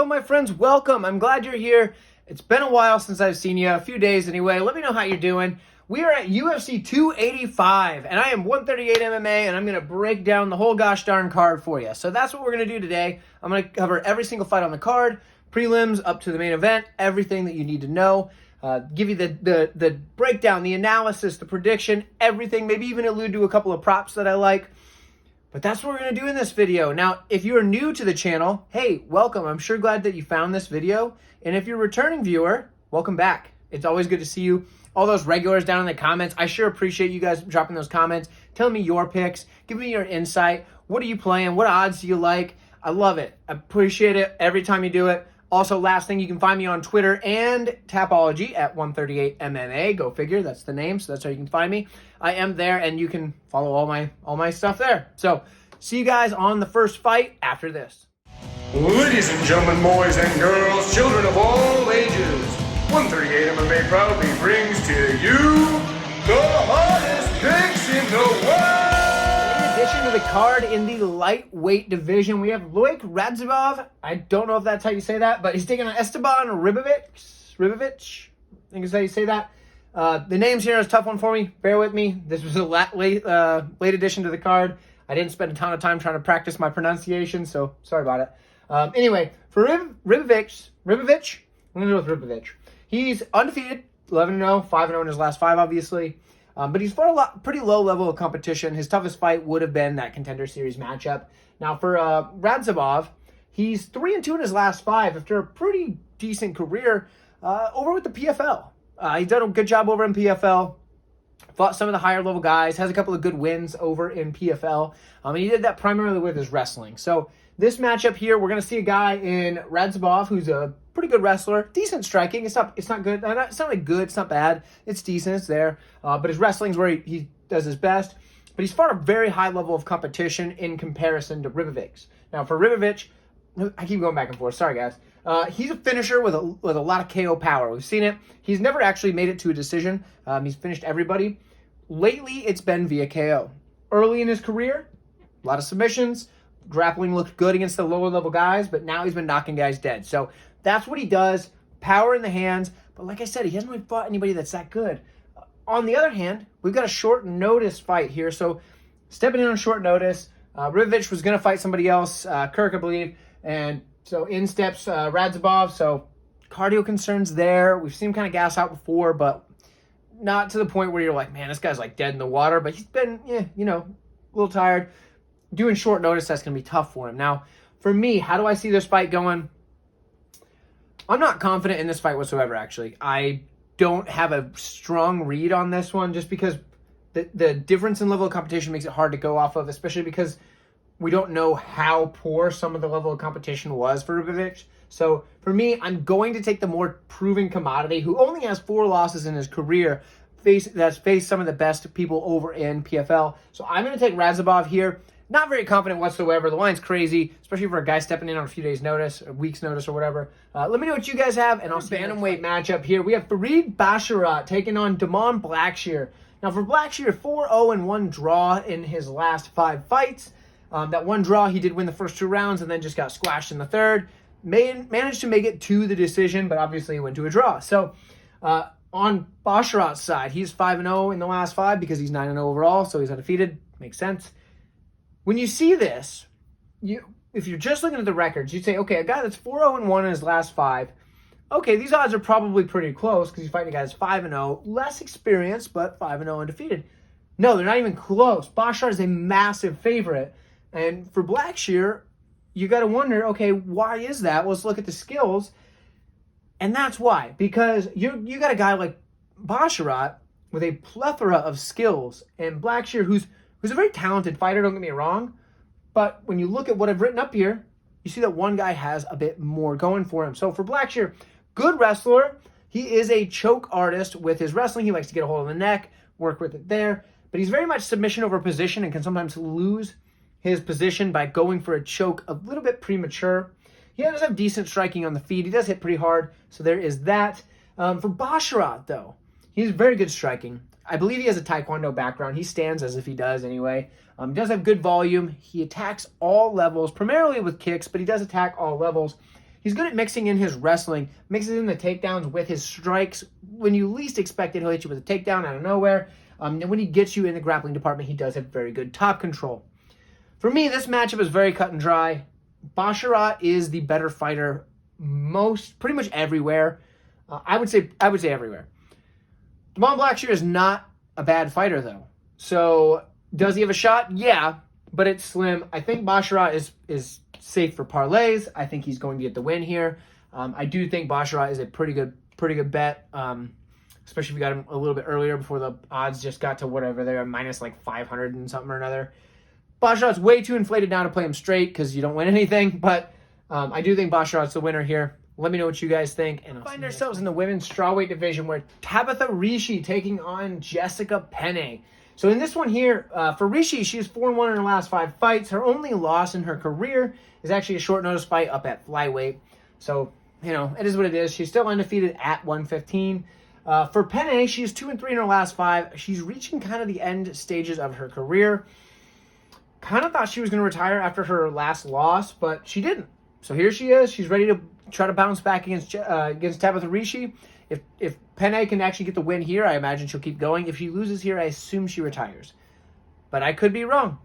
Hello, my friends. Welcome. I'm glad you're here. It's been a while since I've seen you, a few days anyway. Let me know how you're doing. We are at UFC 285, and I am 138 MMA, and I'm going to break down the whole gosh darn card for you. So that's what we're going to do today. I'm going to cover every single fight on the card, prelims up to the main event, everything that you need to know. Give you the breakdown, the analysis, the prediction, everything, maybe even allude to a couple of props that I like. But that's what we're going to do in this video. Now, if you are new to the channel, hey, welcome. I'm sure glad that you found this video. And if you're a returning viewer, welcome back. It's always good to see you. All those regulars down in the comments, I sure appreciate you guys dropping those comments, telling me your picks, giving me your insight. What are you playing? What odds do you like? I love it. I appreciate it every time you do it. Also, last thing, you can find me on Twitter and Tapology at 138MMA. Go figure, that's the name, so that's how you can find me. I am there, and you can follow all my stuff there. So, see you guys on the first fight after this. Ladies and gentlemen, boys and girls, children of all ages, 138 MMA proudly brings to you the hottest picks in the world! In addition to the card in the lightweight division, we have Loik Radzhabov. I don't know if that's how you say that, but he's taking on Esteban Ribovics. I think is how you say that. The names here is a tough one for me. Bear with me. This was a late addition to the card. I didn't spend a ton of time trying to practice my pronunciation, so sorry about it. Anyway, for Ribovics, I'm going to go with Ribovics. He's undefeated, 11-0, 5-0 in his last 5, obviously. But he's fought a pretty low level of competition. His toughest fight would have been that Contender Series matchup. Now, for Radzhabov, he's 3-2 in his last 5 after a pretty decent career over with the PFL. He's done a good job over in PFL. Fought some of the higher level guys, has a couple of good wins over in PFL. And he did that primarily with his wrestling. So this matchup here, we're going to see a guy in Radzhabov who's a pretty good wrestler, decent striking. It's not good. It's not like good. It's not bad. It's decent. It's there. But his wrestling's where he does his best. But he's fought a very high level of competition in comparison to Ribovics. Now for Ribovics, I keep going back and forth. Sorry guys. He's a finisher with a lot of KO power. We've seen it. He's never actually made it to a decision. He's finished everybody. Lately, it's been via KO. Early in his career, a lot of submissions. Grappling looked good against the lower level guys, but now he's been knocking guys dead. So that's what he does. Power in the hands. But like I said, he hasn't really fought anybody that's that good. On the other hand, we've got a short notice fight here. So stepping in on short notice, Ribovics was going to fight somebody else, Kirk, I believe. And so in steps Radzhabov. So cardio concerns there. We've seen him kind of gas out before, but not to the point where you're like, man, this guy's like dead in the water. But he's been, a little tired. Doing short notice, that's going to be tough for him. Now, for me, how do I see this fight going? I'm not confident in this fight whatsoever, actually. I don't have a strong read on this one just because the difference in level of competition makes it hard to go off of, especially because we don't know how poor some of the level of competition was for Ribovics. So for me, I'm going to take the more proven commodity who only has 4 losses in his career, that's faced some of the best people over in PFL. So I'm going to take Radzhabov here. Not very confident whatsoever. The line's crazy, especially for a guy stepping in on a few days' notice, a week's notice or whatever. Let me know what you guys have, and I'll see bantamweight matchup here. We have Farid Basharat taking on Blackshear. Now for Blackshear, 4-0-1 draw in his last 5 fights. That one draw, he did win the first 2 rounds and then just got squashed in the third. Managed to make it to the decision, but obviously went to a draw. So on Basharat's side, he's 5-0 in the last 5 because he's 9-0 overall, so he's undefeated. Makes sense. When you see this, if you're just looking at the records, you'd say, okay, a guy that's 4-0-1 in his last 5, okay, these odds are probably pretty close because he's fighting a guy that's 5-0, less experienced, but 5-0 undefeated. No, they're not even close. Basharat is a massive favorite. And for Blackshear, you got to wonder, okay, why is that? Well, let's look at the skills. And that's why. Because you got a guy like Basharat with a plethora of skills. And Blackshear, who's a very talented fighter, don't get me wrong. But when you look at what I've written up here, you see that one guy has a bit more going for him. So for Blackshear, good wrestler. He is a choke artist with his wrestling. He likes to get a hold of the neck, work with it there. But he's very much submission over position and can sometimes lose his position by going for a choke a little bit premature. He does have decent striking on the feet. He does hit pretty hard, so there is that. For Basharat, though, he's very good striking. I believe he has a Taekwondo background. He stands as if he does anyway. He does have good volume. He attacks all levels, primarily with kicks, but he does attack all levels. He's good at mixing in his wrestling, mixes in the takedowns with his strikes. When you least expect it, he'll hit you with a takedown out of nowhere. And when he gets you in the grappling department, he does have very good top control. For me, this matchup is very cut and dry. Basharat is the better fighter pretty much everywhere. I would say everywhere. Blackshear is not a bad fighter, though. So, does he have a shot? Yeah, but it's slim. I think Basharat is safe for parlays. I think he's going to get the win here. I do think Basharat is a pretty good bet, especially if you got him a little bit earlier before the odds just got to whatever they're minus like 500 and something or another. Basharat's way too inflated now to play him straight because you don't win anything, but I do think Basharat's the winner here. Let me know what you guys think. And I'll find ourselves in the women's strawweight division where Tabbitha Ricci taking on Jessica Penne. So in this one here, for Ricci, she's 4-1 in her last 5 fights. Her only loss in her career is actually a short notice fight up at flyweight. So, it is what it is. She's still undefeated at 115. For Penne, she's 2-3 in her last 5. She's reaching kind of the end stages of her career. Kind of thought she was going to retire after her last loss, but she didn't. So here she is. She's ready to try to bounce back against Tabbitha Ricci. If Penne can actually get the win here, I imagine she'll keep going. If she loses here, I assume she retires. But I could be wrong.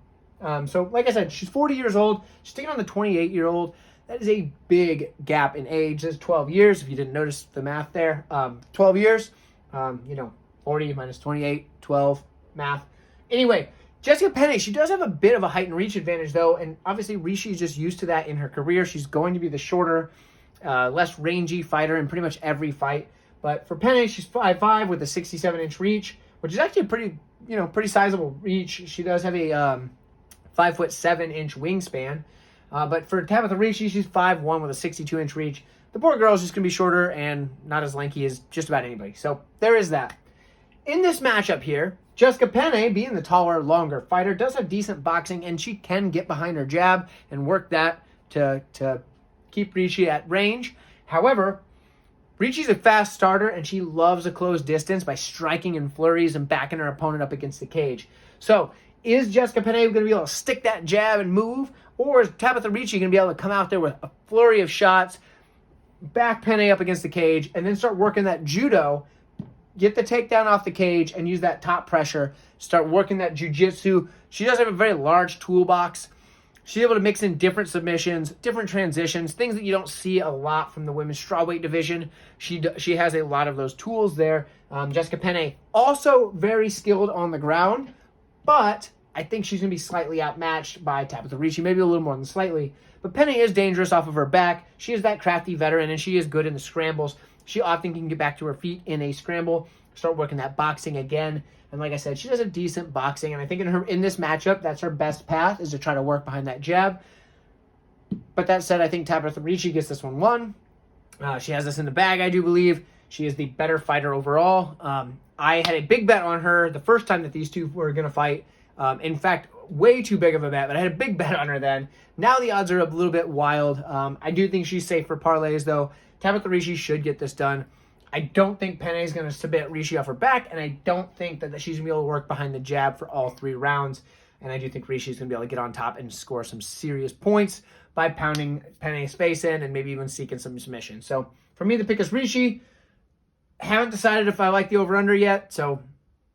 So like I said, she's 40 years old. She's taking on the 28-year-old. That is a big gap in age. That's 12 years, if you didn't notice the math there. 12 years, 40 minus 28, 12, math. Anyway, Jessica Penne, she does have a bit of a height and reach advantage, though, and obviously Ricci is just used to that in her career. She's going to be the shorter, less rangy fighter in pretty much every fight. But for Penne, she's 5'5" with a 67-inch reach, which is actually a pretty sizable reach. She does have a 5'7" wingspan. But for Tabbitha Ricci, she's 5'1" with a 62-inch reach. The poor girl is just going to be shorter and not as lanky as just about anybody. So there is that. In this matchup here, Jessica Penne, being the taller, longer fighter, does have decent boxing, and she can get behind her jab and work that to keep Ricci at range. However, Ricci's a fast starter, and she loves a close distance by striking in flurries and backing her opponent up against the cage. So, is Jessica Penne going to be able to stick that jab and move, or is Tabbitha Ricci going to be able to come out there with a flurry of shots, back Penne up against the cage, and then start working that judo, get the takedown off the cage, and use that top pressure, start working that jiu-jitsu. She does have a very large toolbox. She's able to mix in different submissions, different transitions, things that you don't see a lot from the women's strawweight division. She has a lot of those tools there. Jessica Penne, also very skilled on the ground, but I think she's going to be slightly outmatched by Tabbitha Ricci, maybe a little more than slightly. But Penne is dangerous off of her back. She is that crafty veteran, and she is good in the scrambles. She often can get back to her feet in a scramble, start working that boxing again. And like I said, she does a decent boxing, and I think in this matchup, that's her best path, is to try to work behind that jab. But that said, I think Tabbitha Ricci gets this one won. She has this in the bag, I do believe. She is the better fighter overall. I had a big bet on her the first time that these two were going to fight. In fact, way too big of a bet, but I had a big bet on her then. Now the odds are a little bit wild. I do think she's safe for parlays, though. Tabbitha Ricci should get this done. I don't think Penne is going to submit Ricci off her back, and I don't think that she's going to be able to work behind the jab for all 3 rounds. And I do think Ricci is going to be able to get on top and score some serious points by pounding Penne's face in and maybe even seeking some submission. So for me, the pick is Ricci. Haven't decided if I like the over-under yet, so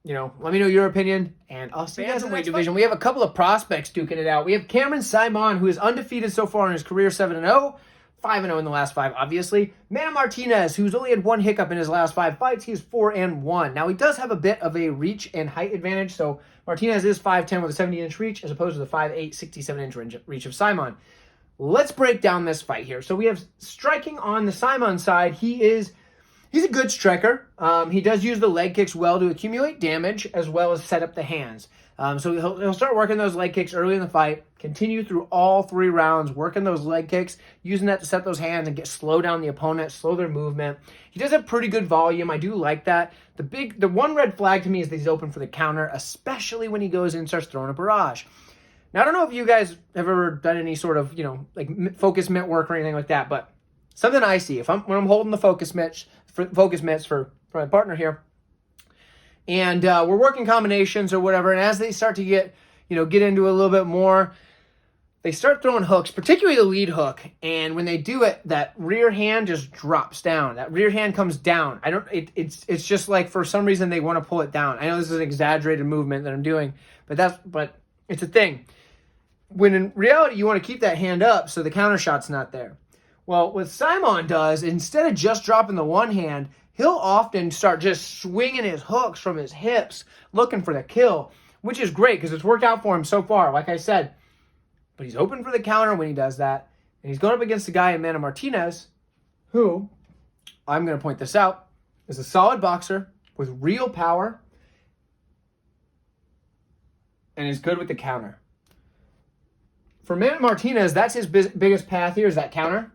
let me know your opinion, and I'll see you guys in the weight division. We have a couple of prospects duking it out. We have Saaiman, who is undefeated so far in his career, 7-0. 5-0 in the last 5, obviously. Martinez, who's only had 1 hiccup in his last 5 fights. He's 4-1. Now, he does have a bit of a reach and height advantage, so Martinez is 5'10 with a 70-inch reach, as opposed to the 5'8", 67-inch reach of Saaiman. Let's break down this fight here. So we have striking on the Saaiman side. He's a good striker. He does use the leg kicks well to accumulate damage, as well as set up the hands. So he'll start working those leg kicks early in the fight, continue through all 3 rounds, working those leg kicks, using that to set those hands and slow down the opponent, slow their movement. He does have pretty good volume. I do like that. The one red flag to me is that he's open for the counter, especially when he goes in and starts throwing a barrage. Now, I don't know if you guys have ever done any sort of, focus mitt work or anything like that, but something I see, when I'm holding the focus mitts for my partner here, and we're working combinations or whatever, and as they start to get into a little bit more, they start throwing hooks, particularly the lead hook, and when they do it, that rear hand just drops down. That rear hand comes down. It's just like for some reason they want to pull it down. I know this is an exaggerated movement that I'm doing, but it's a thing. When in reality, you want to keep that hand up so the counter shot's not there. Well, what Saaiman does, instead of just dropping the one hand, he'll often start just swinging his hooks from his hips, looking for the kill, which is great because it's worked out for him so far, like I said. But he's open for the counter when he does that. And he's going up against a guy in Martinez, who, I'm going to point this out, is a solid boxer with real power and is good with the counter. For Martinez, that's his biggest path here is that counter.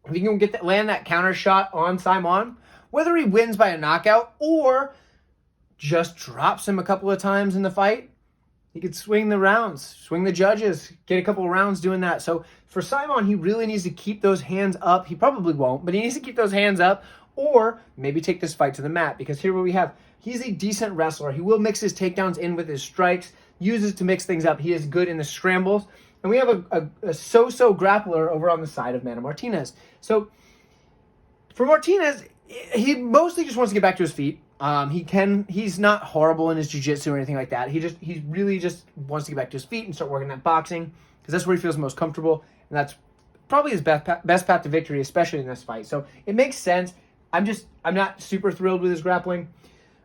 If he can land that counter shot on Saaiman, whether he wins by a knockout or just drops him a couple of times in the fight, he could swing the rounds, swing the judges, get a couple of rounds doing that. So for Saaiman, he really needs to keep those hands up. He probably won't, but he needs to keep those hands up or maybe take this fight to the mat because here what we have, he's a decent wrestler. He will mix his takedowns in with his strikes, uses to mix things up. He is good in the scrambles. And we have a so-so grappler over on the side of Martinez. So for Martinez, he mostly just wants to get back to his feet. He's not horrible in his jiu-jitsu or anything like that. He really just wants to get back to his feet and start working that boxing because that's where he feels most comfortable. And that's probably his best path to victory, especially in this fight. So it makes sense. I'm not super thrilled with his grappling.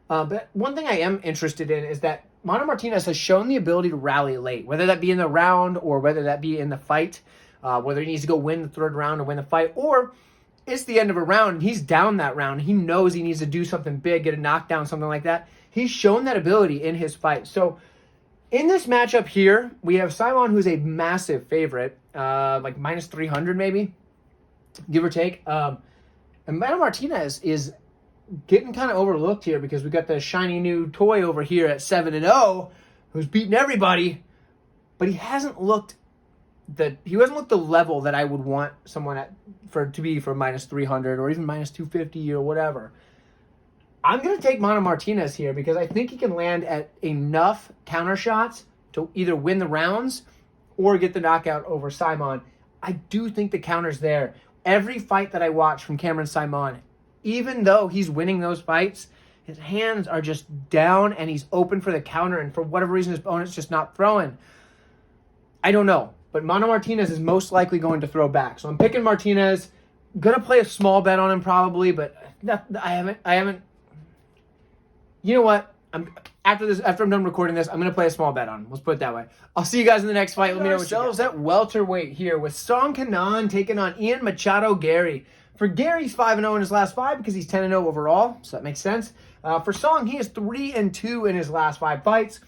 But one thing I am interested in is that Martinez has shown the ability to rally late, whether that be in the round or whether that be in the fight, whether he needs to go win the third round or win the fight, or it's the end of a round and he's down that round. He knows he needs to do something big, get a knockdown, something like that. He's shown that ability in his fight. So in this matchup here, we have Saaiman, who's a massive favorite, like minus 300 maybe, give or take. And Martinez is getting kind of overlooked here because we got the shiny new toy over here at 7-0 who's beating everybody, but he hasn't looked the level that I would want someone to be for minus 300 or even minus 250 or whatever. I'm going to take Martinez here because I think he can land at enough counter shots to either win the rounds or get the knockout over Saaiman. I do think the counter's there. Every fight that I watch from Cameron Saaiman, even though he's winning those fights, his hands are just down and he's open for the counter, and for whatever reason his opponent's just not throwing. I don't know, but Martinez is most likely going to throw back. So I'm picking Martinez. Gonna play a small bet on him probably, but I haven't. You know what? After I'm done recording this, I'm gonna play a small bet on him. Let's put it that way. I'll see you guys in the next fight. Let me know what you got. At welterweight here with Song Kenan taking on Ian Machado Garry. For Garry, he's 5-0 in his last 5 because he's 10-0 overall, so that makes sense. For Song, he is 3-2 in his last 5 fights.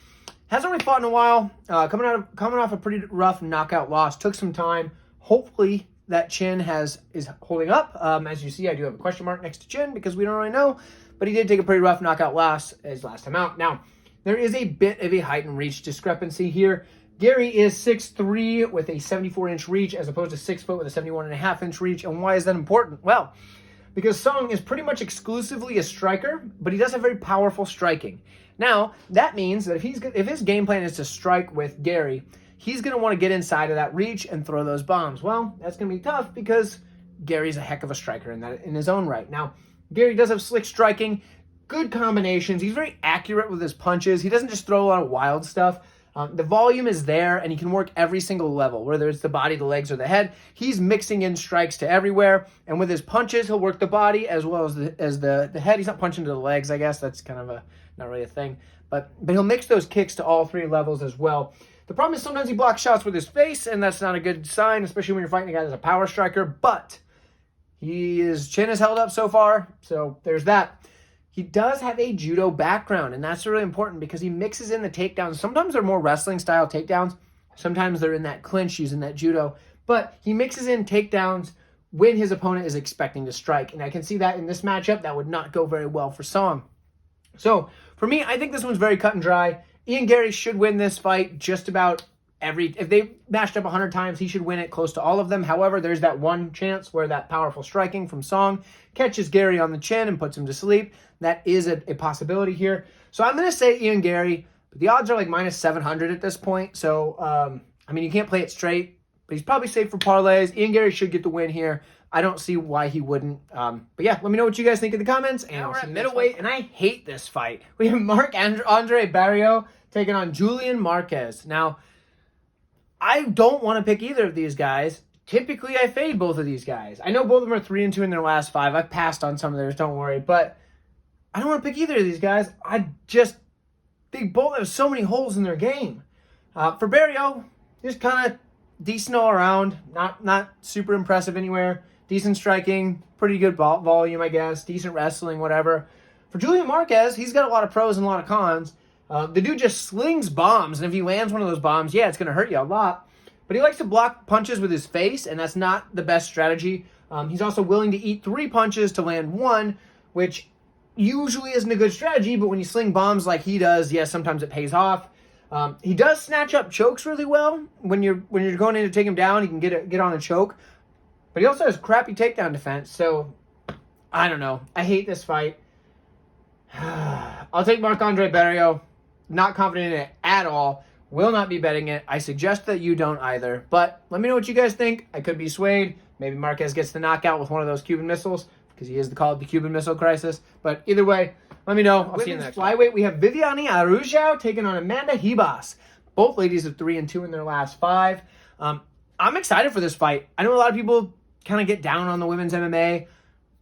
Hasn't really fought in a while. Coming off a pretty rough knockout loss. Took some time. Hopefully that chin is holding up. As you see, I do have a question mark next to chin because we don't really know. But he did take a pretty rough knockout loss his last time out. Now, there is a bit of a height and reach discrepancy here. Garry is 6'3" with a 74-inch reach as opposed to 6 foot with a 71.5-inch reach. And why is that important? Well, because Song is pretty much exclusively a striker, but he does have very powerful striking. Now, that means that if his game plan is to strike with Garry, he's going to want to get inside of that reach and throw those bombs. Well, that's going to be tough because Gary's a heck of a striker in his own right. Now, Garry does have slick striking, good combinations. He's very accurate with his punches. He doesn't just throw a lot of wild stuff. The volume is there, and he can work every single level, whether it's the body, the legs, or the head. He's mixing in strikes to everywhere, and with his punches, he'll work the body as well as the head. He's not punching to the legs, I guess. That's kind of not really a thing. But he'll mix those kicks to all 3 levels as well. The problem is sometimes he blocks shots with his face, and that's not a good sign, especially when you're fighting a guy that's a power striker. But his chin is held up so far, so there's that. He does have a judo background, and that's really important because he mixes in the takedowns. Sometimes they're more wrestling-style takedowns. Sometimes they're in that clinch using that judo. But he mixes in takedowns when his opponent is expecting to strike. And I can see that in this matchup. That would not go very well for Song. So, for me, I think this one's very cut and dry. Ian Garry should win this fight just about if they matched up 100 times, he should win it close to all of them. However, there's that one chance where that powerful striking from Song catches Garry on the chin and puts him to sleep. That is a possibility here. So I'm going to say Ian Garry, but the odds are like minus 700 at this point. So, I mean, you can't play it straight. but he's probably safe for parlays. Ian Garry should get the win here. I don't see why he wouldn't. But yeah, let me know what you guys think in the comments. And we're at middleweight, and I hate this fight. We have Marc-Andre Barriault taking on Julian Marquez. Now, I don't want to pick either of these guys. Typically, I fade both of these guys. I know both of them are 3-2 in their last 5. I've passed on some of theirs, don't worry. But I don't want to pick either of these guys. I just think both have so many holes in their game. For Barriault, just kind of decent all around. Not super impressive anywhere. Decent striking, pretty good volume, I guess. Decent wrestling, whatever. For Julian Marquez, he's got a lot of pros and a lot of cons. The dude just slings bombs, and if he lands one of those bombs, yeah, it's going to hurt you a lot. But he likes to block punches with his face, and that's not the best strategy. He's also willing to eat 3 punches to land 1, which usually isn't a good strategy, but when you sling bombs like he does, yes, sometimes it pays off. He does snatch up chokes really well. When you're going in to take him down, he can get on a choke. But he also has crappy takedown defense, so I don't know. I hate this fight. I'll take Marc-Andre Barriault. Not confident in it at all. Will not be betting it. I suggest that you don't either. But let me know what you guys think. I could be swayed. Maybe Marquez gets the knockout with one of those Cuban missiles, because he is called the Cuban Missile Crisis. But either way, let me know. I'll see you in the next flyweight. We have Viviane Araujo taking on Amanda Ribas. Both ladies are 3-2 in their last 5. I'm excited for this fight. I know a lot of people kind of get down on the women's MMA.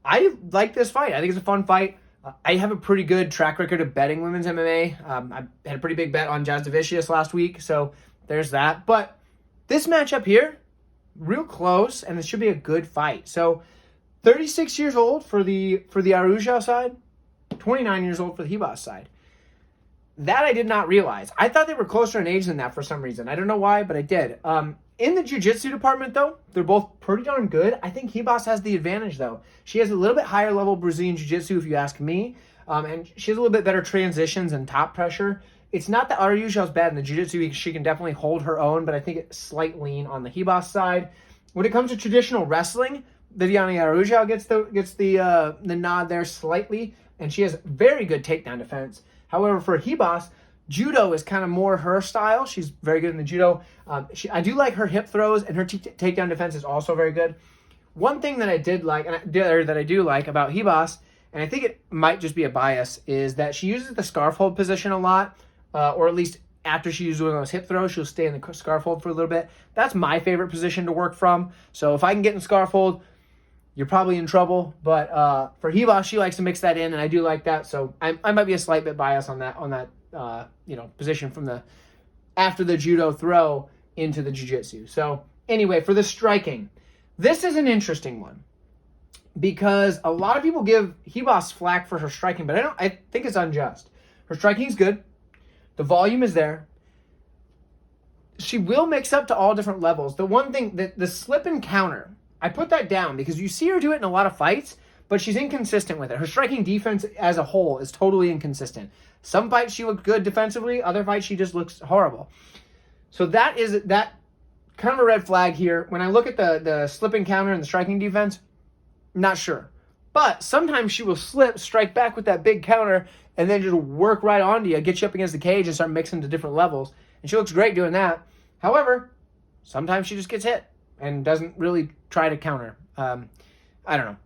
I like this fight. I think it's a fun fight. I have a pretty good track record of betting women's MMA. I had a pretty big bet on Jazavicius last week, so there's that. But this matchup here, real close, and it should be a good fight. So 36 years old for the Araujo side, 29 years old for the Ribas side. That I did not realize. I thought they were closer in age than that for some reason. I don't know why, but I did. In the jiu-jitsu department, though, they're both pretty darn good. I think Ribas has the advantage, though. She has a little bit higher level Brazilian jiu-jitsu, if you ask me. And she has a little bit better transitions and top pressure. It's not that Araujo's bad in the jiu-jitsu. She can definitely hold her own, but I think it's slight lean on the Ribas side. When it comes to traditional wrestling, Viviane Araujo gets the nod there slightly, and she has very good takedown defense. However, for Ribas, judo is kind of more her style. She's very good in the judo. I do like her hip throws, and her takedown defense is also very good. One thing that I did like, that I do like about Ribas, and I think it might just be a bias, is that she uses the scarf hold position a lot, or at least after she's doing those hip throws, she'll stay in the scarf hold for a little bit. That's my favorite position to work from. So if I can get in scarf hold, you're probably in trouble. But for Ribas, she likes to mix that in, and I do like that. So I might be a slight bit biased on that position from the after the judo throw into the jiu-jitsu. So anyway, for the striking, this is an interesting one because a lot of people give Ribas flack for her striking, but I think it's unjust. Her striking is good. The volume is there. She will mix up to all different levels. The one thing, the slip and counter, I put that down because you see her do it in a lot of fights, but she's inconsistent with it. Her striking defense as a whole is totally inconsistent. Some fights she looks good defensively, other fights she just looks horrible. So that kind of a red flag here. When I look at the slip and counter and the striking defense, not sure. But sometimes she will strike back with that big counter, and then just work right onto you, get you up against the cage, and start mixing to different levels. And she looks great doing that. However, sometimes she just gets hit and doesn't really try to counter. I don't know.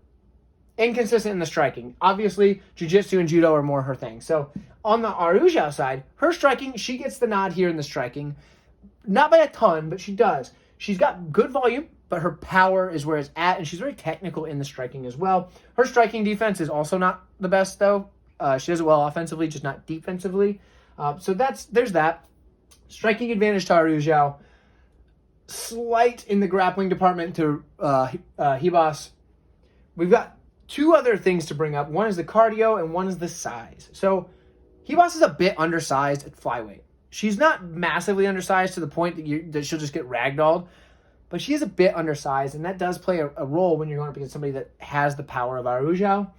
Inconsistent in the striking. Obviously, jiu-jitsu and judo are more her thing. So on the Araujo side, her striking, she gets the nod here in the striking. Not by a ton, but she does. She's got good volume, but her power is where it's at, and she's very technical in the striking as well. Her striking defense is also not the best, though. She does it well offensively, just not defensively. So there's that. Striking advantage to Araujo. Slight in the grappling department to Ribas. We've got two other things to bring up. One is the cardio, and one is the size. So Ribas is a bit undersized at flyweight. She's not massively undersized to the point that she'll just get ragdolled, but she is a bit undersized, and that does play a role when you're going up against somebody that has the power of Araujo.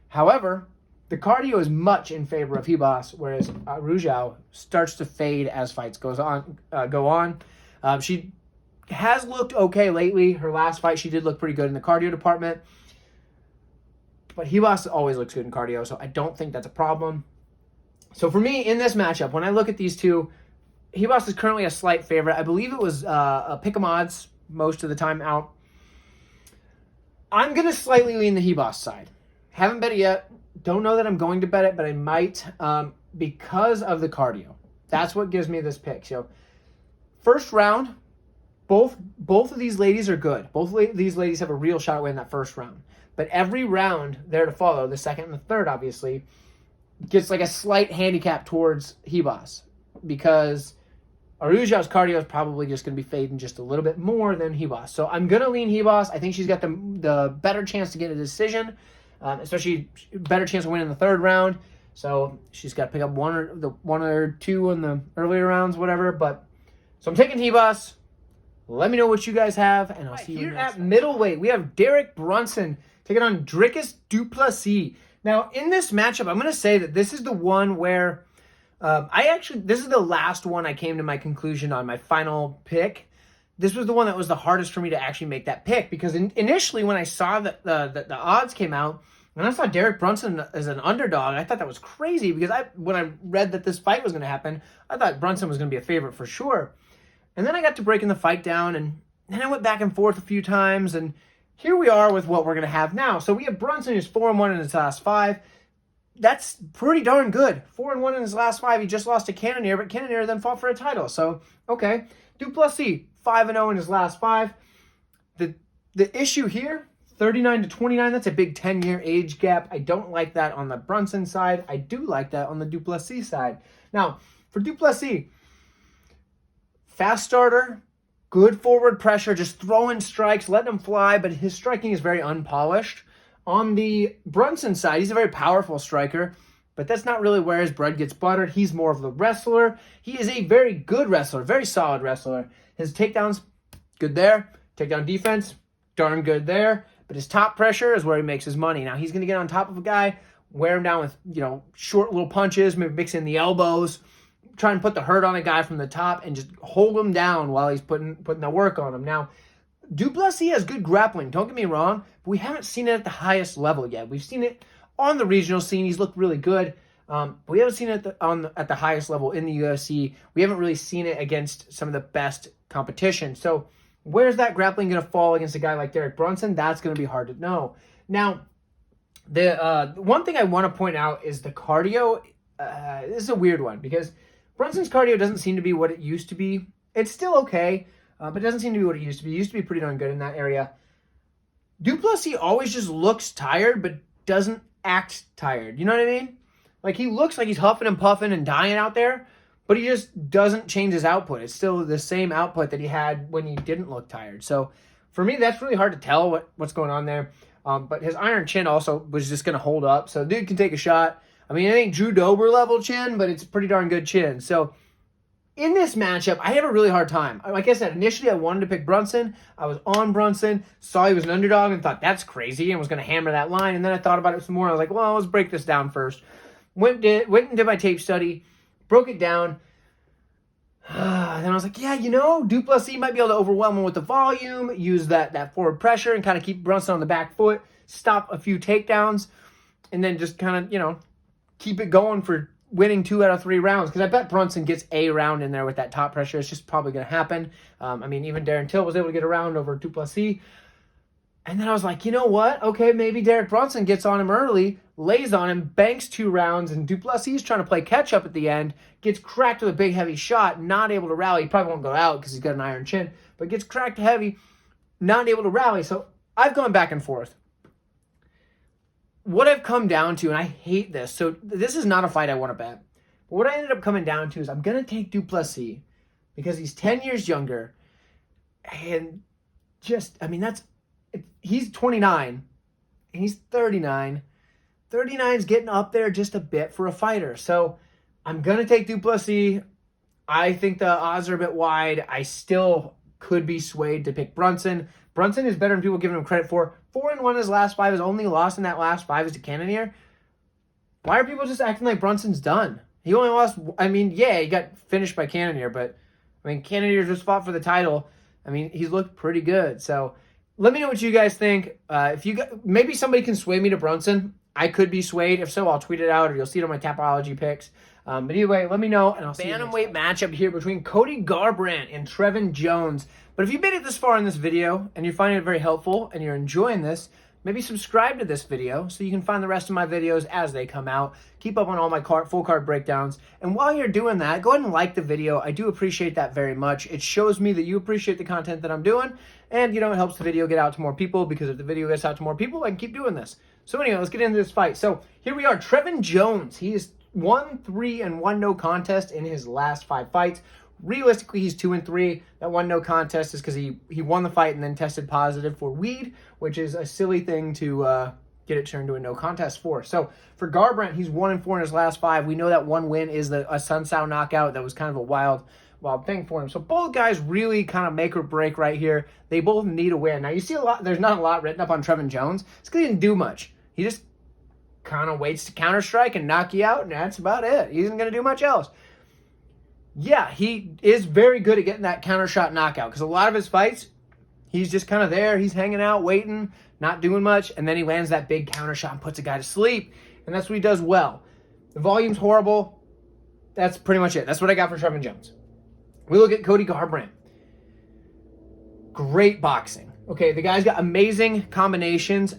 However, the cardio is much in favor of Ribas, whereas Araujo starts to fade as fights go on. She has looked okay lately. Her last fight, she did look pretty good in the cardio department. But Ribas always looks good in cardio, so I don't think that's a problem. So for me, in this matchup, when I look at these two, Ribas is currently a slight favorite. I believe it was a pick'em odds most of the time out. I'm going to slightly lean the Ribas side. Haven't bet it yet. Don't know that I'm going to bet it, but I might because of the cardio. That's what gives me this pick. So, first round, both of these ladies are good. Both of these ladies have a real shot at winning that first round. But every round there to follow, the second and the third, obviously, gets like a slight handicap towards Ribas because Araujo's cardio is probably just going to be fading just a little bit more than Ribas. So I'm going to lean Ribas. I think she's got the better chance to get a decision, especially better chance of winning the third round. So she's got to pick up one or two in the earlier rounds, whatever. So I'm taking Ribas. Let me know what you guys have, and I'll see you next time. At middleweight, we have Derek Brunson taking on Dricus du Plessis. Now, in this matchup, I'm going to say that this is the one where this is the last one I came to my conclusion on, my final pick. This was the one that was the hardest for me to actually make that pick because initially when I saw that the odds came out, and I saw Derek Brunson as an underdog, I thought that was crazy because when I read that this fight was going to happen, I thought Brunson was going to be a favorite for sure. And then I got to breaking the fight down, and then I went back and forth a few times, and here we are with what we're going to have now. So we have Brunson, who's 4-1 in his last 5. That's pretty darn good. 4-1 in his last 5. He just lost to Caneron, but Caneron then fought for a title. So, okay. Du Plessis, 5-0 in his last 5. The issue here, 39-29, that's a big 10-year age gap. I don't like that on the Brunson side. I do like that on the Du Plessis side. Now, for Du Plessis, fast starter, good forward pressure, just throwing strikes, letting them fly, but his striking is very unpolished. On the Brunson side, he's a very powerful striker, but that's not really where his bread gets buttered. He's more of the wrestler. He is a very good wrestler, very solid wrestler. His takedowns, good there. Takedown defense, darn good there. But his top pressure is where he makes his money. Now, he's going to get on top of a guy, wear him down with, short little punches, maybe mix in the elbows, try and put the hurt on a guy from the top and just hold him down while he's putting the work on him. Now, Du Plessis has good grappling, don't get me wrong, but we haven't seen it at the highest level yet. We've seen it on the regional scene. He's looked really good. But we haven't seen it at the highest level in the UFC. We haven't really seen it against some of the best competition. So where's that grappling going to fall against a guy like Derek Brunson? That's going to be hard to know. Now, the one thing I want to point out is the cardio. This is a weird one because Brunson's cardio doesn't seem to be what it used to be. It's still okay, but it doesn't seem to be what it used to be. It used to be pretty darn good in that area. Du Plessis always just looks tired, but doesn't act tired. You know what I mean? Like, he looks like he's huffing and puffing and dying out there, but he just doesn't change his output. It's still the same output that he had when he didn't look tired. So, for me, that's really hard to tell what's going on there. But his iron chin also was just going to hold up. So, dude can take a shot. I mean, it ain't Drew Dober level chin, but it's a pretty darn good chin. So, in this matchup, I have a really hard time. Like I said, initially I wanted to pick Brunson. I was on Brunson, saw he was an underdog, and thought, that's crazy, and was going to hammer that line. And then I thought about it some more. I was like, well, let's break this down first. Went and did my tape study, broke it down. And then I was like, yeah, Du Plessis might be able to overwhelm him with the volume, use that forward pressure, and kind of keep Brunson on the back foot, stop a few takedowns, and then just kind of, keep it going for winning 2 out of 3 rounds. Because I bet Brunson gets a round in there with that top pressure. It's just probably going to happen. Even Darren Till was able to get a round over Du Plessis. And then I was like, you know what? Okay, maybe Derek Brunson gets on him early, lays on him, banks 2 rounds, and Du Plessis trying to play catch-up at the end, gets cracked with a big, heavy shot, not able to rally. He probably won't go out because he's got an iron chin, but gets cracked heavy, not able to rally. So I've gone back and forth. What I've come down to, and I hate this, so this is not a fight I want to bet. But what I ended up coming down to is I'm going to take Du Plessis because he's 10 years younger. And he's 29 and he's 39. 39 is getting up there just a bit for a fighter. So I'm going to take Du Plessis. I think the odds are a bit wide. I still could be swayed to pick Brunson. Brunson is better than people give him credit for. 4-1 in his last 5. His only loss in that last 5 is to Caneron. Why are people just acting like Brunson's done? He only lost, he got finished by Caneron, but Caneron just fought for the title. He's looked pretty good. So let me know what you guys think. Maybe somebody can sway me to Brunson. I could be swayed. If so, I'll tweet it out, or you'll see it on my Tapology picks. But either way, let me know, and I'll see you next time. Bantamweight matchup here between Cody Garbrandt and Trevin Jones. But if you made it this far in this video and you're finding it very helpful and you're enjoying this, maybe subscribe to this video so you can find the rest of my videos as they come out. Keep up on all my full card breakdowns. And while you're doing that, go ahead and like the video. I do appreciate that very much. It shows me that you appreciate the content that I'm doing. And, you know, it helps the video get out to more people, because if the video gets out to more people, I can keep doing this. So anyway, let's get into this fight. So here we are. Trevin Jones. He is 1-3 and 1 no contest in his last 5 fights. Realistically, he's 2-3. That 1 no contest is because he won the fight and then tested positive for weed, which is a silly thing to get it turned to a no contest for. So for Garbrandt, he's 1-4 in his last 5. We know that one win is a Sun Sao knockout. That was kind of a wild thing for him. So both guys really kind of make or break right here. They both need a win. Now you see a lot. There's not a lot written up on Trevin Jones. It's because he didn't do much. He just kind of waits to counter strike and knock you out, and that's about it. He isn't going to do much else. Yeah, he is very good at getting that counter shot knockout, because a lot of his fights, he's just kind of there. He's hanging out, waiting, not doing much, and then he lands that big counter shot and puts a guy to sleep, and that's what he does well. The volume's horrible. That's pretty much it. That's what I got for Trevin Jones. We look at Cody Garbrandt. Great boxing. Okay, the guy's got amazing combinations.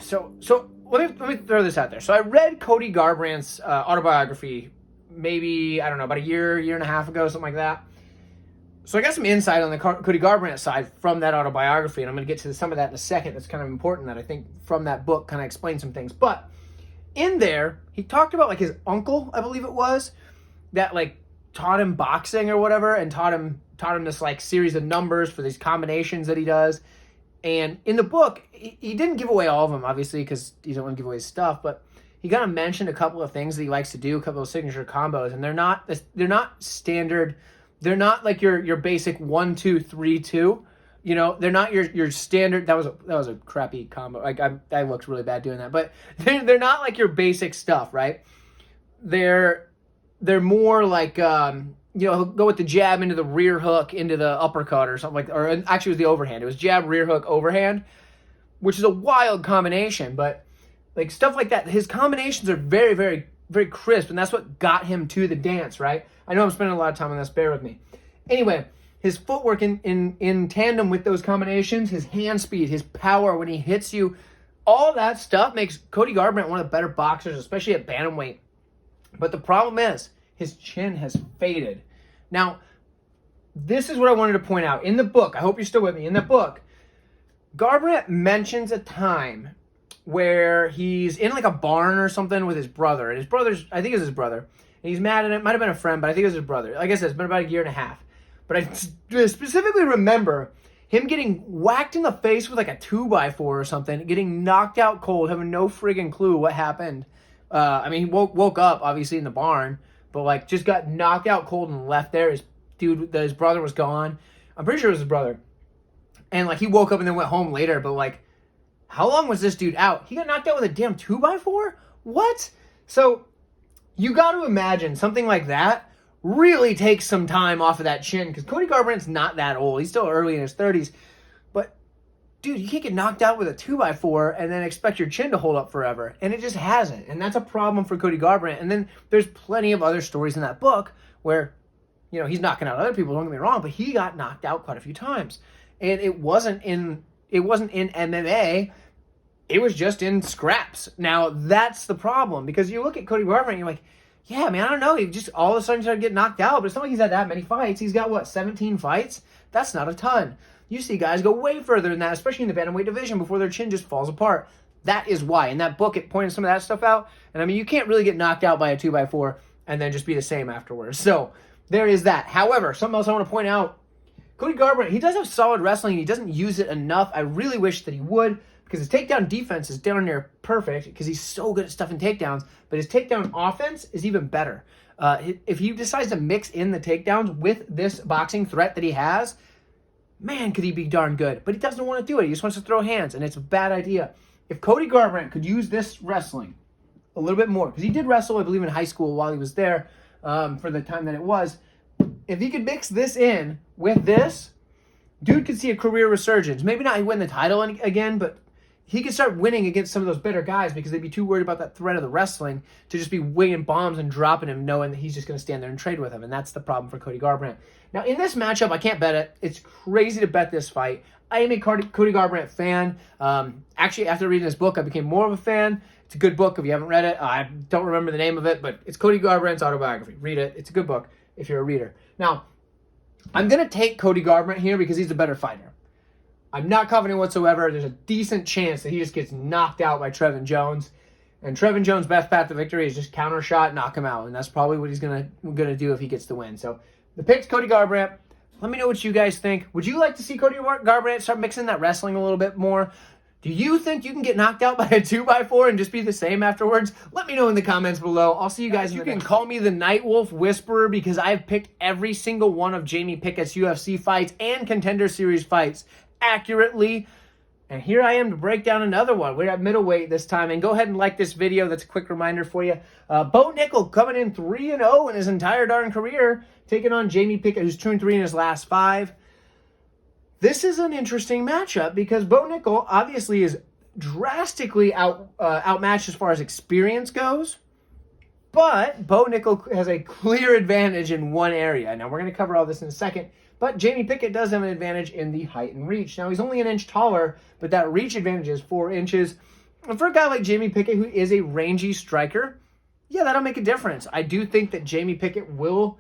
So let me throw this out there. So I read Cody Garbrandt's autobiography maybe, I don't know, about a year and a half ago, something like that. So I got some insight on the Cody Garbrandt side from that autobiography, and I'm going to get to some of that in a second. That's kind of important, that I think from that book kind of explains some things. But in there, he talked about like his uncle, I believe it was, that like taught him boxing or whatever, and taught him this like series of numbers for these combinations that he does. And in the book, he didn't give away all of them, obviously, because he doesn't want to give away his stuff, but he kind of mentioned a couple of things that he likes to do, a couple of signature combos, and they're not standard. They're not like your basic 1-2-3-2. You know, they're not your standard. That was a crappy combo. Like I looked really bad doing that, but they're not like your basic stuff, right? They're more like he'll go with the jab into the rear hook into the uppercut or something like, or actually it was the overhand. It was jab, rear hook, overhand, which is a wild combination, but like stuff like that. His combinations are very, very, very crisp, and that's what got him to the dance, right? I know I'm spending a lot of time on this. Bear with me. Anyway, his footwork in tandem with those combinations, his hand speed, his power when he hits you, all that stuff makes Cody Garbrandt one of the better boxers, especially at bantamweight. But the problem is his chin has faded. Now, this is what I wanted to point out. In the book, I hope you're still with me. In the book, Garbrandt mentions a time where he's in like a barn or something with his brother. And his brother's, I think it's his brother. And he's mad at it. Might have been a friend, but I think it was his brother. Like I said, it's been about a year and a half. But I specifically remember him getting whacked in the face with like a 2x4 or something, getting knocked out cold, having no friggin' clue what happened. I mean, he woke up, obviously, in the barn, but like just got knocked out cold and left there. His brother was gone. I'm pretty sure it was his brother. And like he woke up and then went home later, but like, how long was this dude out? He got knocked out with a damn 2x4? What? So you got to imagine something like that really takes some time off of that chin, because Cody Garbrandt's not that old. He's still early in his 30s. But, dude, you can't get knocked out with a 2x4 and then expect your chin to hold up forever. And it just hasn't. And that's a problem for Cody Garbrandt. And then there's plenty of other stories in that book where, you know, he's knocking out other people, don't get me wrong, but he got knocked out quite a few times. And it wasn't in MMA. It was just in scraps. Now, that's the problem, because you look at Cody Garbrandt and you're like, yeah, man, I don't know. He just all of a sudden started getting knocked out, but it's not like he's had that many fights. He's got, what, 17 fights? That's not a ton. You see guys go way further than that, especially in the bantamweight division, before their chin just falls apart. That is why. In that book, it pointed some of that stuff out. And, I mean, you can't really get knocked out by a 2x4 and then just be the same afterwards. So, there is that. However, something else I want to point out, Cody Garbrandt, he does have solid wrestling. He doesn't use it enough. I really wish that he would, because his takedown defense is down near perfect, because he's so good at stuffing takedowns, but his takedown offense is even better. If he decides to mix in the takedowns with this boxing threat that he has, man, could he be darn good. But he doesn't want to do it. He just wants to throw hands, and it's a bad idea. If Cody Garbrandt could use this wrestling a little bit more, because he did wrestle, I believe, in high school while he was there for the time that it was. If he could mix this in with this, dude could see a career resurgence. Maybe not win the title again, but he could start winning against some of those better guys because they'd be too worried about that threat of the wrestling to just be winging bombs and dropping him, knowing that he's just going to stand there and trade with him. And that's the problem for Cody Garbrandt. Now, in this matchup, I can't bet it. It's crazy to bet this fight. I am a Cody Garbrandt fan. Actually, after reading this book, I became more of a fan. It's a good book if you haven't read it. I don't remember the name of it, but it's Cody Garbrandt's autobiography. Read it. It's a good book if you're a reader. Now, I'm going to take Cody Garbrandt here because he's the better fighter. I'm not confident whatsoever. There's a decent chance that he just gets knocked out by Trevin Jones. And Trevin Jones' best path to victory is just counter shot, knock him out. And that's probably what he's gonna do if he gets the win. So the pick's Cody Garbrandt. Let me know what you guys think. Would you like to see Cody Garbrandt start mixing that wrestling a little bit more? Do you think you can get knocked out by a 2x4 and just be the same afterwards? Let me know in the comments below. I'll see you guys in the next. You can call me the Nightwolf Whisperer because I've picked every single one of Jamie Pickett's UFC fights and Contender Series fights accurately. And here I am to break down another one. We're at middleweight this time. And go ahead and like this video. That's a quick reminder for you. Bo Nickel coming in 3-0 in his entire darn career, taking on Jamie Pickett, who's 2-3 in his last 5. This is an interesting matchup because Bo Nickel obviously is drastically outmatched as far as experience goes. But Bo Nickel has a clear advantage in one area. Now, we're going to cover all this in a second. But Jamie Pickett does have an advantage in the height and reach. Now, he's only an inch taller, but that reach advantage is 4 inches. And for a guy like Jamie Pickett, who is a rangy striker, yeah, that'll make a difference. I do think that Jamie Pickett will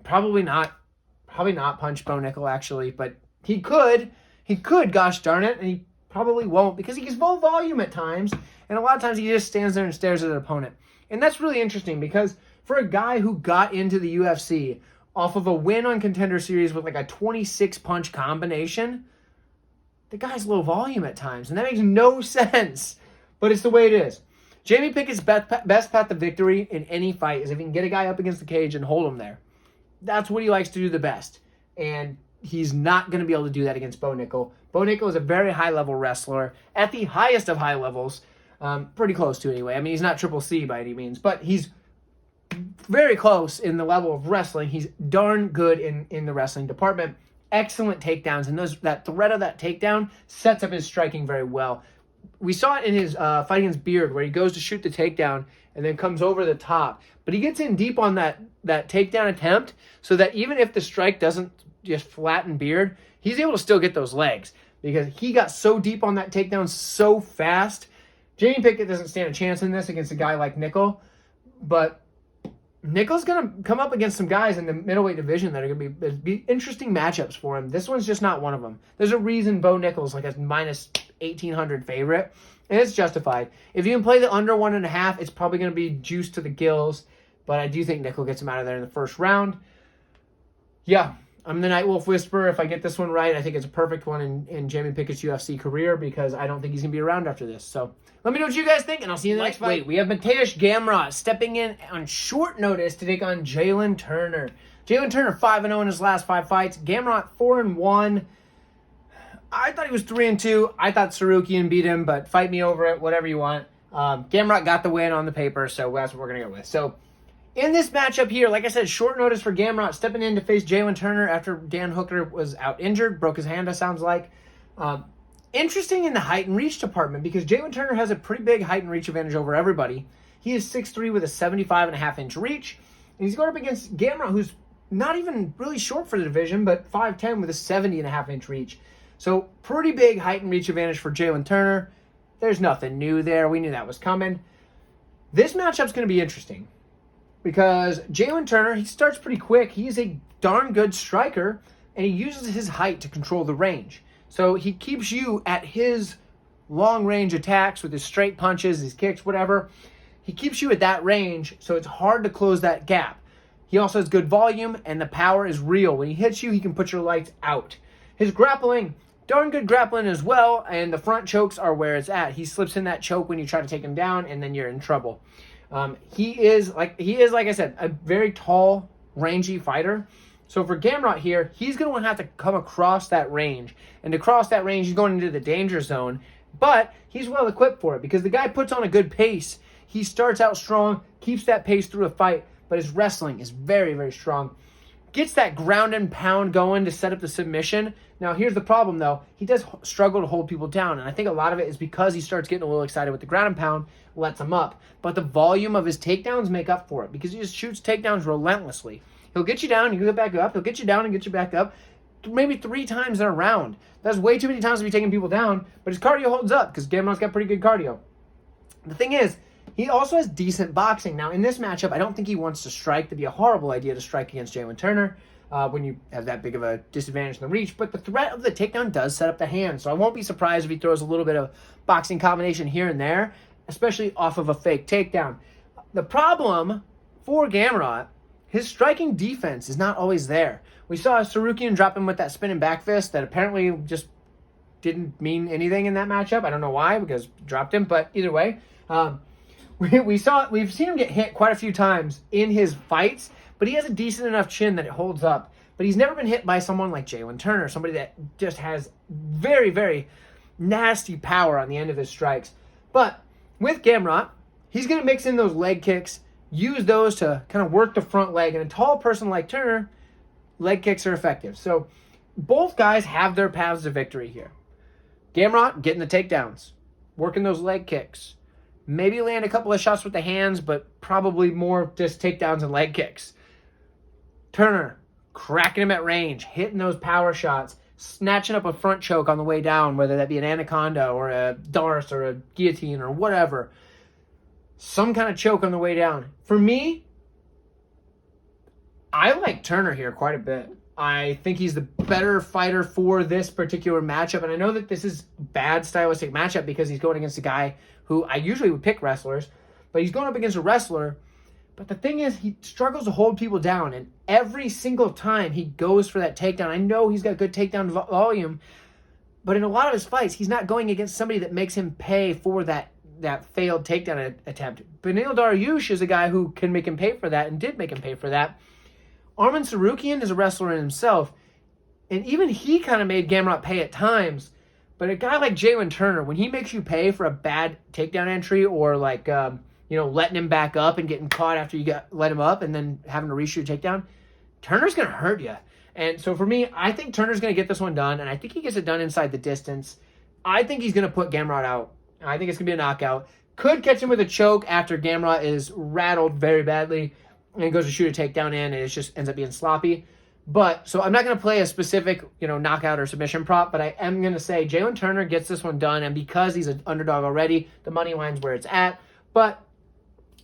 probably not punch Bo Nickel, actually. But he could, gosh darn it, and he probably won't because he's full volume at times. And a lot of times he just stands there and stares at an opponent. And that's really interesting because for a guy who got into the UFC off of a win on Contender Series with like a 26-punch combination, the guy's low volume at times. And that makes no sense. But it's the way it is. Jamie Pickett's best path to victory in any fight is if he can get a guy up against the cage and hold him there. That's what he likes to do the best. And he's not going to be able to do that against Bo Nickel. Bo Nickel is a very high-level wrestler at the highest of high levels. Pretty close to anyway. I mean, he's not Triple C by any means, but he's very close in the level of wrestling. He's darn good in the wrestling department. Excellent takedowns, and that threat of that takedown sets up his striking very well. We saw it in his fight against Beard, where he goes to shoot the takedown and then comes over the top. But he gets in deep on that takedown attempt so that even if the strike doesn't just flatten Beard, he's able to still get those legs because he got so deep on that takedown so fast. Jamie Pickett doesn't stand a chance in this against a guy like Nickel, but Nickel's going to come up against some guys in the middleweight division that are going to be interesting matchups for him. This one's just not one of them. There's a reason Bo Nickel's like a minus 1,800 favorite, and it's justified. If you can play the under 1.5, it's probably going to be juiced to the gills, but I do think Nickel gets him out of there in the first round. Yeah, I'm the Nightwolf Whisperer. If I get this one right, I think it's a perfect one in Jamie Pickett's UFC career because I don't think he's going to be around after this. So let me know what you guys think, and I'll see you in the next fight. We have Mateusz Gamrot stepping in on short notice to take on Jalen Turner. Jalen Turner 5-0 in his last 5 fights. Gamrot 4-1. I thought he was 3-2. I thought Sarukian beat him, but fight me over it, whatever you want. Gamrot got the win on the paper, so that's what we're going to go with. So in this matchup here, like I said, short notice for Gamrot stepping in to face Jalen Turner after Dan Hooker was out injured. Broke his hand, it sounds like. Interesting in the height and reach department because Jalen Turner has a pretty big height and reach advantage over everybody. He is 6'3" with a 75.5-inch reach. And he's going up against Gamrot, who's not even really short for the division, but 5'10" with a 70.5-inch reach. So pretty big height and reach advantage for Jalen Turner. There's nothing new there. We knew that was coming. This matchup's going to be interesting because Jalen Turner, he starts pretty quick. He's a darn good striker, and he uses his height to control the range. So he keeps you at his long-range attacks with his straight punches, his kicks, whatever. He keeps you at that range, so it's hard to close that gap. He also has good volume, and the power is real. When he hits you, he can put your lights out. His grappling, darn good grappling as well, and the front chokes are where it's at. He slips in that choke when you try to take him down, and then you're in trouble. He is, like I said, a very tall, rangy fighter. So for Gamrot here, he's going to have to come across that range. And to cross that range, he's going into the danger zone. But he's well equipped for it because the guy puts on a good pace. He starts out strong, keeps that pace through a fight, but his wrestling is very, very strong. Gets that ground and pound going to set up the submission. Now, here's the problem, though. He does struggle to hold people down, and I think a lot of it is because he starts getting a little excited with the ground and pound, lets him up. But the volume of his takedowns make up for it because he just shoots takedowns relentlessly. He'll get you down, you get back up. He'll get you down and get you back up. Maybe 3 times in a round. That's way too many times to be taking people down, but his cardio holds up because Gamrot's got pretty good cardio. The thing is, he also has decent boxing. Now, in this matchup, I don't think he wants to strike. That'd be a horrible idea to strike against Jalen Turner when you have that big of a disadvantage in the reach. But the threat of the takedown does set up the hand, so I won't be surprised if he throws a little bit of boxing combination here and there, especially off of a fake takedown. The problem for Gambart, his striking defense is not always there. We saw Tsarukyan drop him with that spinning back fist that apparently just didn't mean anything in that matchup. I don't know why, because dropped him, but either way. We've seen him get hit quite a few times in his fights, but he has a decent enough chin that it holds up. But he's never been hit by someone like Jalen Turner, somebody that just has very, very nasty power on the end of his strikes. But with Gambart, he's going to mix in those leg kicks, use those to kind of work the front leg. And a tall person like Turner, leg kicks are effective. So both guys have their paths to victory here. Gambart getting the takedowns, working those leg kicks. Maybe land a couple of shots with the hands, but probably more just takedowns and leg kicks. Turner, cracking him at range, hitting those power shots, snatching up a front choke on the way down, whether that be an anaconda or a darce or a guillotine or whatever. Some kind of choke on the way down. For me, I like Turner here quite a bit. I think he's the better fighter for this particular matchup. And I know that this is a bad stylistic matchup because he's going against a guy who I usually would pick wrestlers, but he's going up against a wrestler. But the thing is, he struggles to hold people down. And every single time he goes for that takedown, I know he's got good takedown volume, but in a lot of his fights, he's not going against somebody that makes him pay for that failed takedown attempt. Beneil Dariush is a guy who can make him pay for that and did make him pay for that. Arman Tsarukyan is a wrestler in himself, and even he kind of made Gambart pay at times. But a guy like Jalen Turner, when he makes you pay for a bad takedown entry or like letting him back up and getting caught after you let him up and then having to reshoot a takedown, Turner's going to hurt you. And so for me, I think Turner's going to get this one done, and I think he gets it done inside the distance. I think he's going to put Gambart out. I think it's going to be a knockout. Could catch him with a choke after Gambart is rattled very badly and goes to shoot a takedown in, and it just ends up being sloppy. But, so I'm not going to play a specific, knockout or submission prop, but I am going to say Jalen Turner gets this one done, and because he's an underdog already, the money line's where it's at, but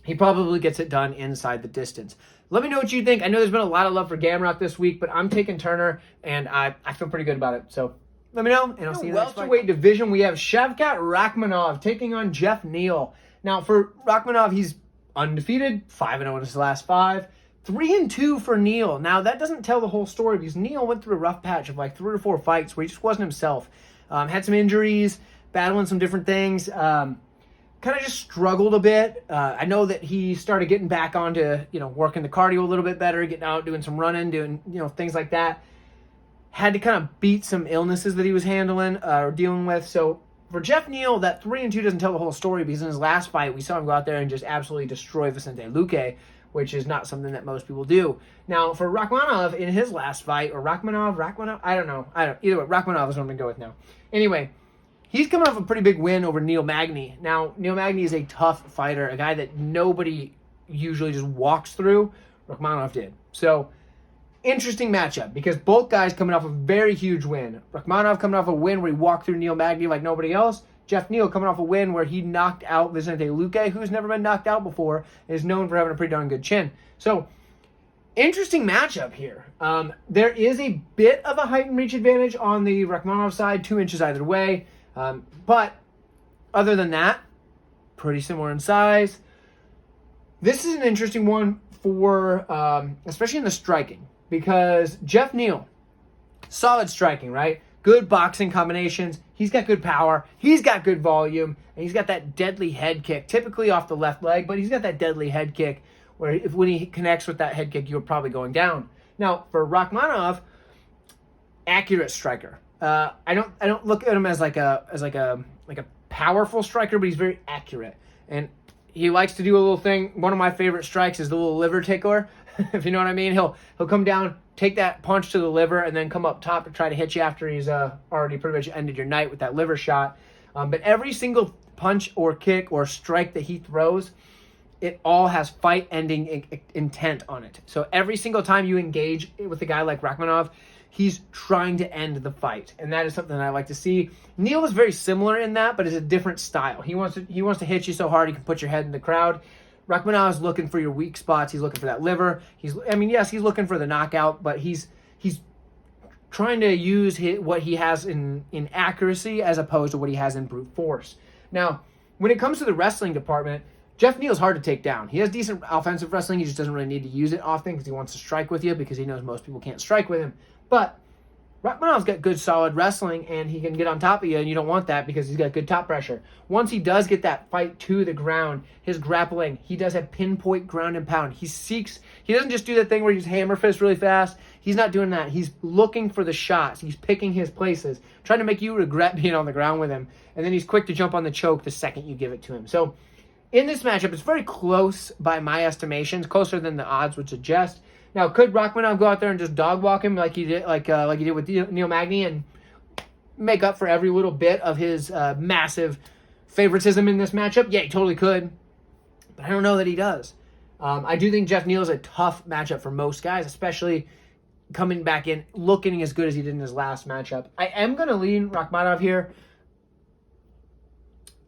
he probably gets it done inside the distance. Let me know what you think. I know there's been a lot of love for Gambart this week, but I'm taking Turner, and I feel pretty good about it. So let me know, and I'll see you next fight. Welterweight division, we have Shavkat Rakhmonov taking on Geoff Neal. Now, for Rakhmonov, he's undefeated, 5-0 in his last 5. 3-2 for Neal. Now, that doesn't tell the whole story because Neal went through a rough patch of like 3 or 4 fights where he just wasn't himself. Had some injuries, battling some different things. Kind of just struggled a bit. I know that he started getting back onto, working the cardio a little bit better, getting out, doing some running, doing, things like that. Had to kind of beat some illnesses that he was handling or dealing with. So for Geoff Neal, that 3-2 doesn't tell the whole story because in his last fight, we saw him go out there and just absolutely destroy Vicente Luque, which is not something that most people do. Now, for Rakhmonov in his last fight, or Rakhmonov, I don't know. Either way, Rakhmonov is what I'm going to go with now. Anyway, he's coming off a pretty big win over Neil Magny. Now, Neil Magny is a tough fighter, a guy that nobody usually just walks through. Rakhmonov did. So, interesting matchup because both guys coming off a very huge win. Rakhmonov coming off a win where he walked through Neil Magny like nobody else. Geoff Neal coming off a win where he knocked out Vicente Luque, who's never been knocked out before, and is known for having a pretty darn good chin. So, interesting matchup here. There is a bit of a height and reach advantage on the Rakhmonov side, 2 inches either way. But other than that, pretty similar in size. This is an interesting one for, especially in the striking, because Geoff Neal, solid striking, right? Good boxing combinations. He's got good power. He's got good volume. And he's got that deadly head kick, typically off the left leg, but he's got that deadly head kick where when he connects with that head kick, you're probably going down. Now, for Rakhmonov, accurate striker. I don't look at him as like a powerful striker, but he's very accurate. And he likes to do a little thing. One of my favorite strikes is the little liver tickler. If you know what I mean. He'll come down, take that punch to the liver and then come up top to try to hit you after he's already pretty much ended your night with that liver shot. But every single punch or kick or strike that he throws, it all has fight-ending intent on it. So every single time you engage with a guy like Rachmanov, he's trying to end the fight, and that is something that I like to see. Neal is very similar in that, but it's a different style. He wants to hit you so hard he can put your head in the crowd. Rachmanov is looking for your weak spots. He's looking for that liver. He's looking for the knockout, but he's trying to use what he has in accuracy as opposed to what he has in brute force. Now, when it comes to the wrestling department, Jeff Neal's hard to take down. He has decent offensive wrestling. He just doesn't really need to use it often because he wants to strike with you because he knows most people can't strike with him. But Rachmanov's got good, solid wrestling, and he can get on top of you, and you don't want that because he's got good top pressure. Once he does get that fight to the ground, his grappling, he does have pinpoint ground and pound. He doesn't just do that thing where he's hammer fist really fast. He's not doing that. He's looking for the shots. He's picking his places, trying to make you regret being on the ground with him, and then he's quick to jump on the choke the second you give it to him. So in this matchup, it's very close by my estimations, closer than the odds would suggest. Now, could Rachmanov go out there and just dog walk him like he did, like he did with Neil Magny, and make up for every little bit of his massive favoritism in this matchup? Yeah, he totally could, but I don't know that he does. I do think Jeff Neal is a tough matchup for most guys, especially coming back in looking as good as he did in his last matchup. I am going to lean Rachmanov here.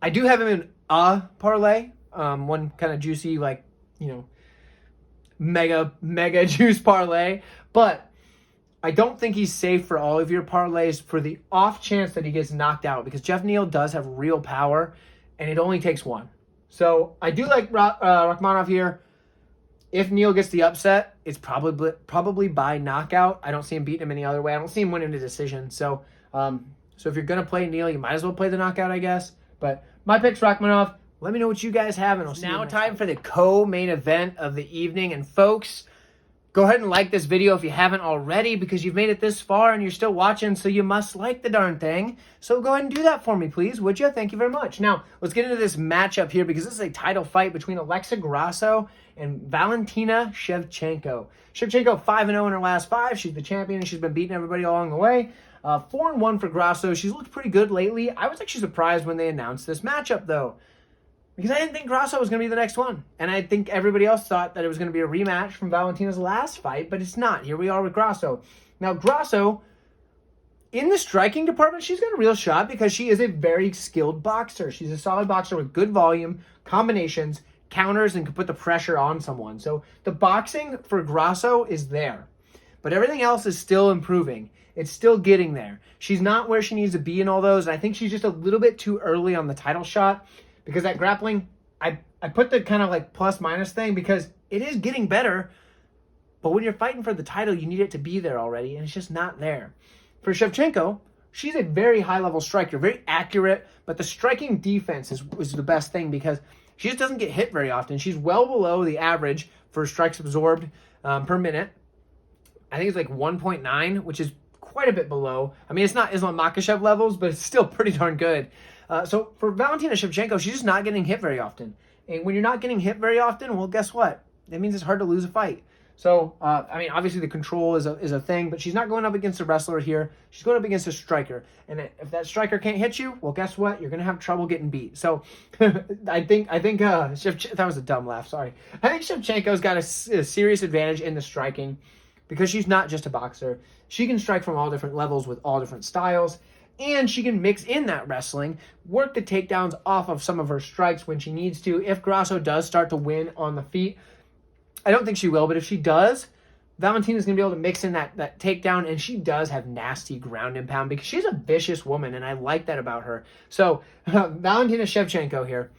I do have him in a parlay, one kind of juicy, like, mega juice parlay, but I don't think he's safe for all of your parlays for the off chance that he gets knocked out, because Jeff Neal does have real power and it only takes one. So I do like Rachmanov here. If Neal gets the upset, it's probably by knockout. I don't see him beating him any other way. I don't see him winning a decision. So if you're going to play Neal, you might as well play the knockout, I guess. But my pick's Rachmanov. Let me know what you guys have, and I'll see you next time. Now time for the co-main event of the evening. And folks, go ahead and like this video if you haven't already, because you've made it this far and you're still watching, so you must like the darn thing. So go ahead and do that for me, please, would you? Thank you very much. Now, let's get into this matchup here, because this is a title fight between Alexa Grasso and Valentina Shevchenko. Shevchenko 5-0 in her last 5. She's the champion, and she's been beating everybody along the way. 4-1 for Grasso. She's looked pretty good lately. I was actually surprised when they announced this matchup, though, because I didn't think Grasso was going to be the next one. And I think everybody else thought that it was going to be a rematch from Valentina's last fight, but it's not. Here we are with Grasso. Now, Grasso, in the striking department, she's got a real shot because she is a very skilled boxer. She's a solid boxer with good volume, combinations, counters, and can put the pressure on someone. So the boxing for Grasso is there. But everything else is still improving. It's still getting there. She's not where she needs to be in all those. And I think she's just a little bit too early on the title shot. Because that grappling, I put the kind of like plus-minus thing because it is getting better. But when you're fighting for the title, you need it to be there already, and it's just not there. For Shevchenko, she's a very high-level striker, very accurate, but the striking defense is the best thing because she just doesn't get hit very often. She's well below the average for strikes absorbed per minute. I think it's like 1.9, which is quite a bit below. I mean, it's not Islam Makhachev levels, but it's still pretty darn good. So for Valentina Shevchenko, she's just not getting hit very often. And when you're not getting hit very often, well, guess what? That means it's hard to lose a fight. So, I mean, obviously the control is a thing, but she's not going up against a wrestler here. She's going up against a striker. And if that striker can't hit you, well, guess what? You're going to have trouble getting beat. So I think that was a dumb laugh. Sorry. I think Shevchenko's got a serious advantage in the striking because she's not just a boxer. She can strike from all different levels with all different styles. And she can mix in that wrestling, work the takedowns off of some of her strikes when she needs to. If Grasso does start to win on the feet, I don't think she will, but if she does, Valentina's going to be able to mix in that takedown, and she does have nasty ground and pound because she's a vicious woman, and I like that about her. So, Valentina Shevchenko here.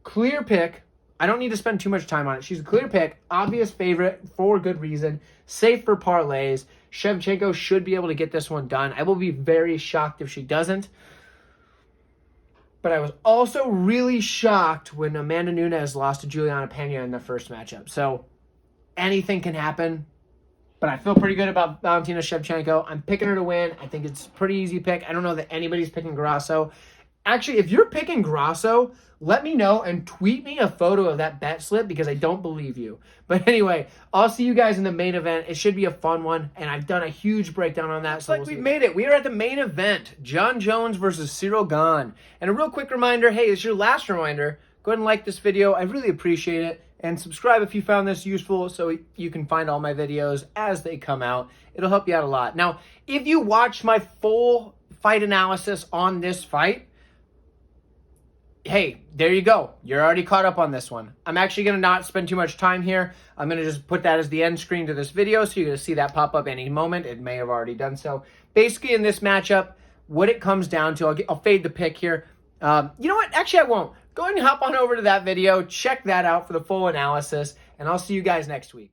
Clear pick. I don't need to spend too much time on it. She's a clear pick, obvious favorite for good reason, safe for parlays. Shevchenko should be able to get this one done. I will be very shocked if she doesn't. But I was also really shocked when Amanda Nunes lost to Juliana Penne in the first matchup. So anything can happen. But I feel pretty good about Valentina Shevchenko. I'm picking her to win. I think it's a pretty easy pick. I don't know that anybody's picking Grasso. Actually, if you're picking Grasso, let me know and tweet me a photo of that bet slip because I don't believe you. But anyway, I'll see you guys in the main event. It should be a fun one, and I've done a huge breakdown on that. Looks like we've made it. We are at the main event. John Jones versus Cyril Gane. And a real quick reminder, hey, it's your last reminder. Go ahead and like this video. I really appreciate it. And subscribe if you found this useful so you can find all my videos as they come out. It'll help you out a lot. Now, if you watched my full fight analysis on this fight, hey, there you go. You're already caught up on this one. I'm actually going to not spend too much time here. I'm going to just put that as the end screen to this video, so you're going to see that pop up any moment. It may have already done so. Basically, in this matchup, what it comes down to, I'll fade the pick here. You know what? Actually, I won't. Go ahead and hop on over to that video. Check that out for the full analysis, and I'll see you guys next week.